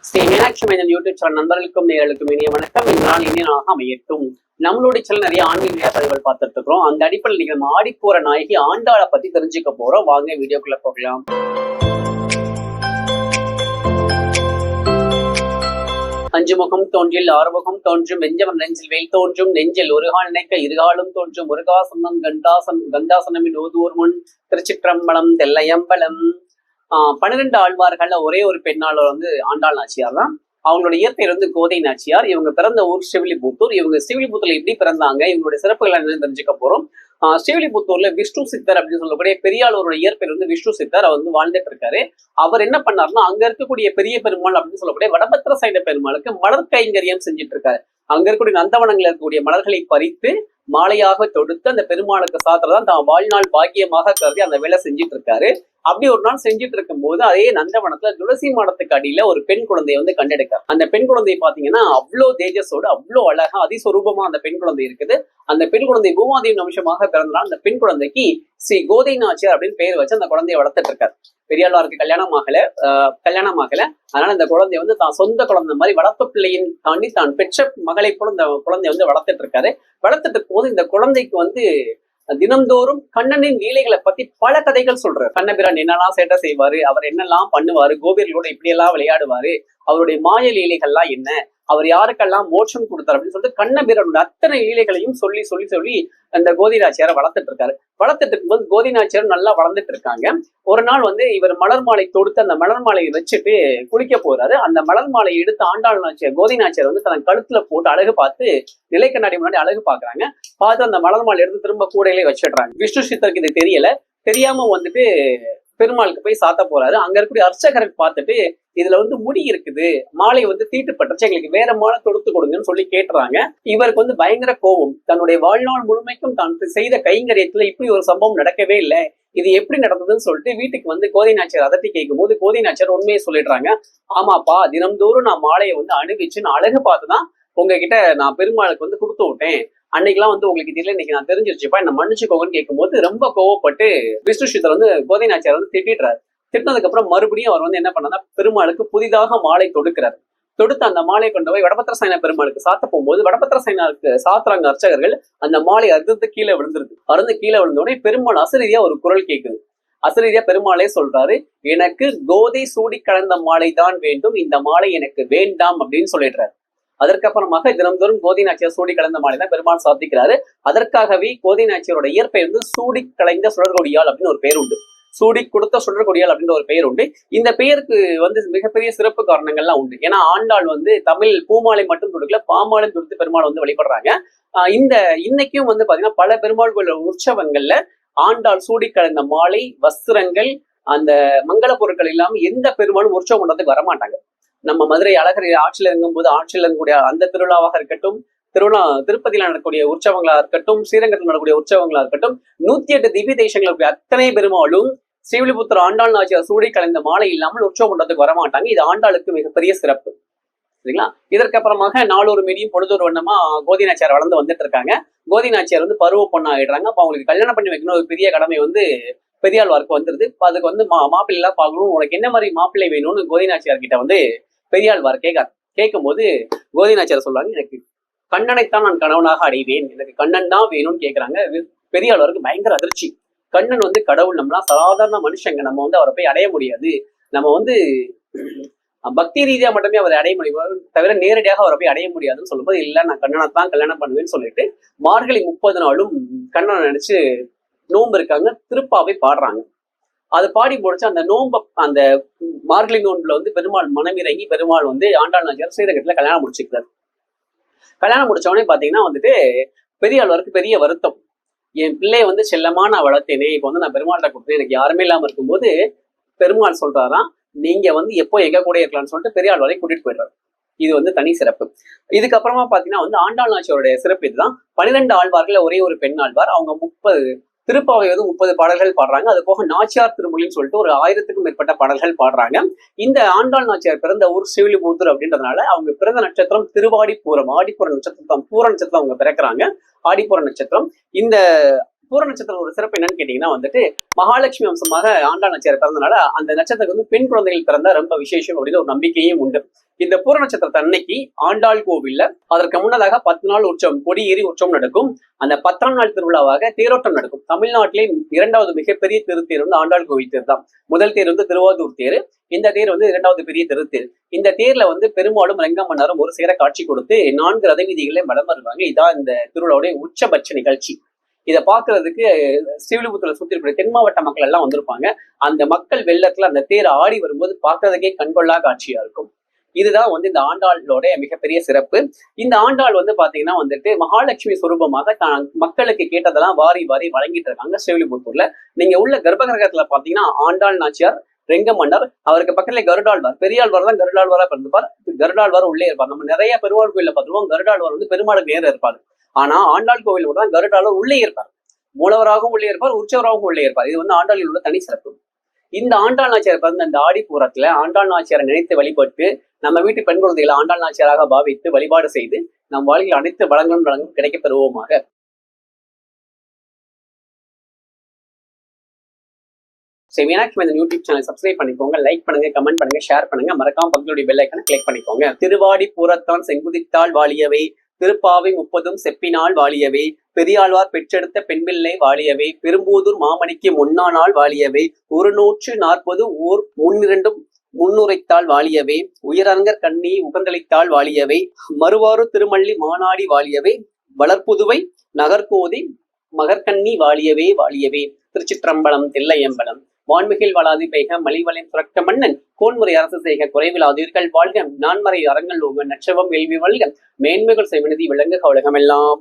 Sri Meenakshi Menon YouTube channel நண்பர்களுக்கும் நேர்களுக்கும் இனிய வணக்கம். இந்த நாள் இனிய நாளாக அமையட்டும். நம்மளுடைய சேனல் நிறைய ஆன்மீக பதிவுகள் பார்த்துட்டு இருக்கிறோம். அந்த அடிப்படையில் நீங்க நம்ம ஆடிப்போற நாயகி ஆண்டாளை பத்தி தெரிஞ்சுக்க போறோம். வாங்க வீடியோக்குள்ள போகலாம். அஞ்சு முகம் தோன்றில் ஆறுமுகம் தோன்றும் வெஞ்சவன் நெஞ்சில் வெயில் தோன்றும் நெஞ்சில் ஒருகால் நினைக்க இருகாலும் தோன்றும் முருகாசனம் கந்தாசனமின் ஓதூர் முன் திருச்சிற்றம்பலம் தெல்லையம்பலம். 12 ஆழ்வார்கள்ல ஒரே ஒரு பெண்ணாளர் வந்து ஆண்டாள் நாச்சியார் தான். அவங்களோட இயற்பெயர் வந்து கோதை நாச்சியார். இவங்க பிறந்த ஊர் ஸ்ரீவில்லிபுத்தூர். இவங்க ஸ்ரீவில்லிபுத்தூர்ல எப்படி பிறந்தாங்க, இவங்களுடைய சிறப்புகள் என்னன்னு தெரிஞ்சுக்க போறோம். ஸ்ரீவில்லிபுத்தூர்ல விஷ்ணு சித்தர் அப்படின்னு சொல்லக்கூடிய பெரியாளோட இயற்பெயர் வந்து விஷ்ணு சித்தர். அவர் வந்து வாழ்ந்துட்டு இருக்காரு. அவர் என்ன பண்ணாருன்னா, அங்க இருக்கக்கூடிய பெரிய பெருமாள் அப்படின்னு சொல்லக்கூடிய வடபத்திர சைன பெருமாளுக்கு மலர் கைங்கரியம் செஞ்சுட்டு இருக்காரு. அங்க இருக்கக்கூடிய நந்தவனங்கள் இருக்கக்கூடிய மலர்களை பறித்து மாலையாக தொடுத்து அந்த பெருமாளுக்கு சாத்துறதான் தான் வாழ்நாள் பாக்கியமாக கருதி அந்த வேலை செஞ்சுட்டு இருக்காரு. அப்படி ஒரு நாள் செஞ்சுட்டு இருக்கும் போது அதே நந்தவனத்துல துளசி மாடத்துக்கு அடியில ஒரு பெண் குழந்தைய வந்து கண்டெடுக்காரு. அந்த பெண் குழந்தைய பாத்தீங்கன்னா அவ்வளோ தேஜஸோடு அவ்வளோ அழகா அதிஸ்வரூபமா அந்த பெண் குழந்தை இருக்குது. அந்த பெண் குழந்தை பூமாதேவி அம்சமாக பிறந்தனால அந்த பெண் குழந்தைக்கு ஸ்ரீ கோதை நாச்சியார் அப்படின்னு பெயர் வச்சு அந்த குழந்தைய வளர்த்துட்டு இருக்காரு. பெரியாழ்வாருக்கு கல்யாணம் ஆகல. அதனால இந்த குழந்தைய வந்து தான் சொந்த குழந்தை மாதிரி வளர்ப்பு பிள்ளையின் தாண்டி தான் பெற்ற மகளை போல இந்த குழந்தைய வந்து வளர்த்துட்டு இருக்காரு. வளர்த்துட்டு போது இந்த குழந்தைக்கு வந்து தினந்தோறும் கண்ணனின் லீலைகளை பத்தி பல கதைகள் சொல்றாரு. கண்ணபிரான் என்னெல்லாம் சேட்டை செய்வாரு, அவர் என்னெல்லாம் பண்ணுவாரு, கோபியர்களோட இப்படி எல்லாம் விளையாடுவாரு, அவருடைய மாய லீலைகள்லாம் என்ன, அவர் யாருக்கெல்லாம் மோட்சம் கொடுத்தாரு அப்படின்னு சொல்லிட்டு கண்ணபிரானோட அத்தனை லீலைகளையும் சொல்லி சொல்லி சொல்லி அந்த கோதை நாச்சியாரை வளர்த்துட்டு இருக்காரு. வளர்த்துட்டு இருக்கும்போது கோதை நாச்சியார் நல்லா வளர்ந்துட்டு இருக்காங்க. ஒரு நாள் வந்து இவர் மலர் மாலை தொடுத்து அந்த மலர் மாலையை வச்சுட்டு குளிக்க போறாரு. அந்த மலர் மாலையை எடுத்து ஆண்டாள் நாச்சியார் கோதை நாச்சியார் வந்து தன் கழுத்துல போட்டு அழகு பார்த்து நிலை கண்ணாடி முன்னாடி அழகு பாக்குறாங்க. பார்த்து அந்த மலர் மாலை எடுத்து திரும்ப கூடையிலே வச்சிடுறாங்க. விஷ்ணு சித்தருக்கு இது தெரியாம வந்துட்டு பெருமாளுக்கு போய் சாத்த போறாரு. அங்க இருக்கக்கூடிய அர்ச்சகரை பார்த்துட்டு இதுல வந்து முடி இருக்குது, மாலை வந்து தீட்டுப்பட்டுச்சு, எங்களுக்கு வேற மாலை தொடுத்து கொடுங்கன்னு சொல்லி கேட்டுறாங்க. இவருக்கு வந்து பயங்கர கோபம். தன்னுடைய வாழ்நாள் முழுமைக்கும் தான் செய்த கைங்கரியத்துல இப்படி ஒரு சம்பவம் நடக்கவே இல்லை, இது எப்படி நடந்ததுன்னு சொல்லிட்டு வீட்டுக்கு வந்து கோதை நாச்சியார் அதட்டி கேட்கும் போது கோதை நாச்சியார் உண்மையை சொல்லிடுறாங்க. ஆமாப்பா, தினம்தோறும் நான் மாலையை வந்து அணிவிச்சு நான் அழகு பார்த்துதான் உங்ககிட்ட நான் பெருமாளுக்கு வந்து கொடுத்து விட்டேன். அன்னைக்கெல்லாம் வந்து உங்களுக்கு தெரியல, இன்னைக்கு நான் தெரிஞ்சிருச்சுப்பா, என்ன மன்னிச்சுக்கோங்கன்னு கேட்கும்போது ரொம்ப கோவப்பட்டு விஷ்ணு சித்தர் வந்து கோதை நாச்சியார் வந்து திட்டிடுறாரு. திட்டினதுக்கு அப்புறம் மறுபடியும் அவர் வந்து என்ன பண்ணா, பெருமாளுக்கு புதிதாக மாலை தொடுக்கிறார். தொடுத்து அந்த மாலையை கொண்டு போய் வடபத்திர சைன பெருமாளுக்கு சாத்த போகும்போது வடபத்திர சைனாருக்கு சாத்துறாங்க அர்ச்சகர்கள். அந்த மாலை அறுந்து கீழே விழுந்துருது. அறுந்து கீழே விழுந்த உடனே பெருமாள் அசரீதியா ஒரு குரல் கேட்குது. அசரீதியா பெருமாளே சொல்றாரு, எனக்கு கோதை சூடி கலந்த மாலை தான் வேண்டும், இந்த மாலை எனக்கு வேண்டாம் அப்படின்னு சொல்லிடுறாரு. அதற்கப்புறமாக தினந்தோறும் கோதை நாச்சியார் சூடி கலந்த மாலை தான் பெருமாள் சாத்திக்கிறாரு. அதற்காகவே கோதை நாச்சியாரோட இயற்பெயர் வந்து சூடி கலைந்த சுடர்கொடியால் அப்படின்னு ஒரு பெயர் உண்டு. சூடி கொடுத்த சுடர்கொடியால் அப்படின்ற ஒரு பெயர் உண்டு. இந்த பெயருக்கு வந்து மிகப்பெரிய சிறப்பு காரணங்கள்லாம் உண்டு. ஏன்னா ஆண்டாள் வந்து தமிழ் பூமாலை மட்டும் கொடுக்கல, பாமாலை கொடுத்து பெருமாள் வந்து வழிபடுறாங்க. இன்னைக்கும் வந்து பாத்தீங்கன்னா பல பெருமாள் கோயில் உற்சவங்கள்ல ஆண்டாள் சூடி கலந்த மாலை, வஸ்திரங்கள், அந்த மங்கள பொருட்கள் இல்லாம எந்த பெருமாளும் உற்சவம் பண்றதுக்கு வரமாட்டாங்க. நம்ம மதுரை அழகர் ஆட்சியில் இறங்கும் போது ஆட்சியில் இருக்கக்கூடிய அந்த திருவிழாவாக இருக்கட்டும், திருப்பதியில நடக்கக்கூடிய உற்சவங்களா இருக்கட்டும், ஸ்ரீரங்கத்தில் நடக்கக்கூடிய உற்சவங்களா இருக்கட்டும், 108 திவ்ய தேசங்கள் இருக்கக்கூடிய அத்தனை பெருமாளும் ஸ்ரீவில்லிபுத்தூர் ஆண்டாள் நாச்சியார் சூடி கலந்த மாலை இல்லாமல் உற்சவம் பண்றதுக்கு வரமாட்டாங்க. இது ஆண்டாளுக்கு மிகப்பெரிய சிறப்பு. சரிங்களா? இதற்கப்புறமாக நாளொரு மீடியும் பொழுதொரு வண்ணமா கோதை நாச்சியார் வளர்ந்து வந்துட்டு இருக்காங்க. கோதை நாச்சியார் வந்து பருவ பொண்ணா ஆயிடுறாங்க. அப்ப அவங்களுக்கு கல்யாணம் பண்ணி வைக்கணும் ஒரு பெரிய கடமை வந்து பெரியாழ்வாருக்கு வந்துருது. அதுக்கு வந்து மாப்பிள்ளை எல்லாம் பார்க்கணும், உனக்கு என்ன மாதிரி மாப்பிள்ளை வேணும்னு கோதை நாச்சியார் கிட்ட வந்து பெரியாழ்வார் கேட்கும்போது கோதை நாச்சியார் சொல்றாங்க, எனக்கு கண்ணனைத்தான் நான் கணவனாக அடைவேன், எனக்கு கண்ணன் தான் வேணும்னு கேட்கிறாங்க. பெரியாழ்வாருக்கு பயங்கர அதிர்ச்சி. கண்ணன் வந்து கடவுள், நம்மளாம் சாதாரண மனுஷங்க, நம்ம வந்து அவரை போய் அடைய முடியாது, நம்ம வந்து பக்தி ரீதியா மட்டுமே அவரை அடைய முடியும் தவிர நேரடியாக அவரை போய் அடைய முடியாதுன்னு சொல்லும்போது, இல்ல நான் கண்ணனைத்தான் கல்யாணம் பண்ணுவேன்னு சொல்லிட்டு மார்கழி 30 நாளும் கண்ணனை நினைச்சு நோன்பு இருக்காங்க. திருப்பாவை பாடுறாங்க. அது பாடி முடிச்சு அந்த அந்த மார்கழி நோன்புல வந்து பெருமாள் மனமிறங்கி பெருமாள் வந்து ஆண்டாள் நாச்சியார் ஸ்ரீரங்கத்துல கல்யாணம் முடிச்சுக்கிறார். கல்யாணம் முடிச்ச உடனே பாத்தீங்கன்னா வந்துட்டு பெரியாழ்வாருக்கு பெரிய வருத்தம். என் பிள்ளைய வந்து செல்லமா நான் வளர்த்தேனே, இப்ப வந்து நான் பெருமாள்கிட்ட கொடுத்தேன், எனக்கு யாருமே இல்லாம இருக்கும்போது பெருமாள் சொல்றாராம், நீங்க வந்து எப்போ எங்க கூட இருக்கலாம்னு சொல்லிட்டு பெரியாழ்வாரை கூட்டிட்டு போயிடுறாரு. இது வந்து தனி சிறப்பு. இதுக்கப்புறமா பாத்தீங்கன்னா வந்து ஆண்டாள் நாச்சியாருடைய சிறப்பு இதுதான். 12 ஆழ்வார்கள் ஒரே ஒரு பெண் ஆழ்வார். அவங்க 30 திருப்பாவை வந்து 30 பாடல்கள் பாடுறாங்க. அது போக நாச்சியார் திருமொழின்னு சொல்லிட்டு ஒரு 1000க்கும் மேற்பட்ட பாடல்கள் பாடுறாங்க. இந்த ஆண்டாள் நாச்சியார் பிறந்த ஊர் ஸ்ரீவில்லிபுத்தூர் அப்படின்றதுனால அவங்க பிறந்த நட்சத்திரம் திருவாடிப்பூரம், ஆடிப்பூர நட்சத்திரம், பூர நட்சத்திரம் அவங்க பிறக்கிறாங்க. ஆடிப்பூர நட்சத்திரம். இந்த பூர நட்சத்திரம் ஒரு சிறப்பு என்னன்னு கேட்டீங்கன்னா வந்துட்டு மகாலட்சுமி அம்சமாக ஆண்டாள் நாச்சியார் பிறந்தனால அந்த நட்சத்திரத்துக்கு வந்து பெண் குழந்தைகள் பிறந்தா ரொம்ப விசேஷம் அப்படின்னு ஒரு நம்பிக்கையும் உண்டு. இந்த பூர நட்சத்திரத்தை அன்னைக்கு ஆண்டாள் கோவில்ல அதற்கு முன்னதாக 10 நாள் உற்சவம், கொடியேறி உற்சவம் நடக்கும். அந்த 10ஆம் நாள் திருவிழாவாக தேரோட்டம் நடக்கும். தமிழ்நாட்டிலே 2வது மிகப்பெரிய திருத்தேர் வந்து ஆண்டாள் கோவில் தேர் தான். முதல் தேர் வந்து திருவாரூர் தேர், இந்த தேர் வந்து 2வது பெரிய திருத்தேர். இந்த தேர்ல வந்து பெருமாளும் ரெங்கமன்னாரும் ஒரு சேர காட்சி கொடுத்து 4 ரத வீதிகளையும் வலம் வருவாங்க. இதான் இந்த திருவிழாவுடைய உச்சபட்ச நிகழ்ச்சி. இதை பாக்குறதுக்கு ஸ்ரீவில்லிபுத்தூர்ல சுத்தி இருக்கிற தென் மாவட்ட மக்கள் எல்லாம் வந்திருப்பாங்க. அந்த மக்கள் வெள்ளத்துல அந்த தேர் ஆடி வரும்போது பாக்குறதுக்கே கண்கொள்ளா காட்சியா இருக்கும். இதுதான் வந்து இந்த ஆண்டாளோட மிகப்பெரிய சிறப்பு. இந்த ஆண்டாள் வந்து பாத்தீங்கன்னா வந்துட்டு மகாலட்சுமி சுரூபமாக தான் மக்களுக்கு கேட்டதெல்லாம் வாரி வாரி வழங்கிட்டு இருக்காங்க ஸ்ரீவில்லிபுத்தூர்ல. நீங்க உள்ள கர்ப்பகிரகத்துல பாத்தீங்கன்னா ஆண்டாள் நாச்சியார், ரெங்கமன்னர், அவருக்கு பக்கத்துல கருடாழ்வார், பெரியாழ்வார் தான் கருடாழ்வாரா பிறந்துப்பார். கருடாழ்வார் உள்ளே இருப்பார். நம்ம நிறைய பெருமாள் கோயில பார்த்துருவோம், கருடாழ்வார் வந்து பெருமாளுக்கு நேரம் இருப்பார். ஆனா ஆண்டாள் கோவில் தான் கருடாழ்வார் உள்ளே இருப்பார். மூலவராகவும் உள்ளே இருப்பார், உற்சவராகவும் உள்ளே இருப்பார். இது வந்து ஆண்டாளில் உள்ள தனி சிறப்பு. இந்த ஆண்டாள் நாச்சியார் பிறந்த இந்த ஆடிப்பூரத்துல ஆண்டாள் நாச்சியாரை நினைத்து வழிபட்டு நம்ம வீட்டு பெண் குழந்தைகளை ஆண்டாள் நாச்சியாராக பாவித்து வழிபாடு செய்து நம் வாழ்க்கையில் அனைத்து வளங்களும் கிடைக்க பெறுவோமாக. மீனாட்சி இந்த யூடியூப் சேனல் சப்ஸ்கிரைப் பண்ணிக்கோங்க, லைக் பண்ணுங்க, கமெண்ட் பண்ணுங்க, ஷேர் பண்ணுங்க, மறக்காம பக்கத்துடைய பெல் ஐக்கனை கிளிக் பண்ணிக்கோங்க. திருவாடி பூரத்தான் செங்குதித்தாள் வாழியவை, திருப்பாவை 30 செப்பினால் வாழியவே, பெரியாழ்வார் பெற்றெடுத்த பெண்பிள்ளை வாழியவே, பெரும்பூதூர் மாமணிக்கு முன்னாள் வாழியவே, 140 ஊர் முன்னிரண்டும் முன்னுரைத்தாள் வாழியவே, உயரங்கர் கண்ணி உகந்தளித்தாள் வாழியவே, மறுவாறு திருமல்லி மாநாடி வாழியவே, வளர்ப்புதுவை நகர்கோதி மகர்கண்ணி வாழியவே வாழியவே. திருச்சிற்றம்பலம், தில்லையம்பலம். வான்மிகில் வளாதி பெய்க மலிவலின் சுரக்க மன்னன், கோன்முறை அரசு செய்க குறைவிலாதீர்கள் வாழ்க, நான்மறை அறங்கள் ஓங்க நற்றவம் வேள்வி வல்க, மேன்மைகள் செய்வனதி விளங்குக உலகமெல்லாம்.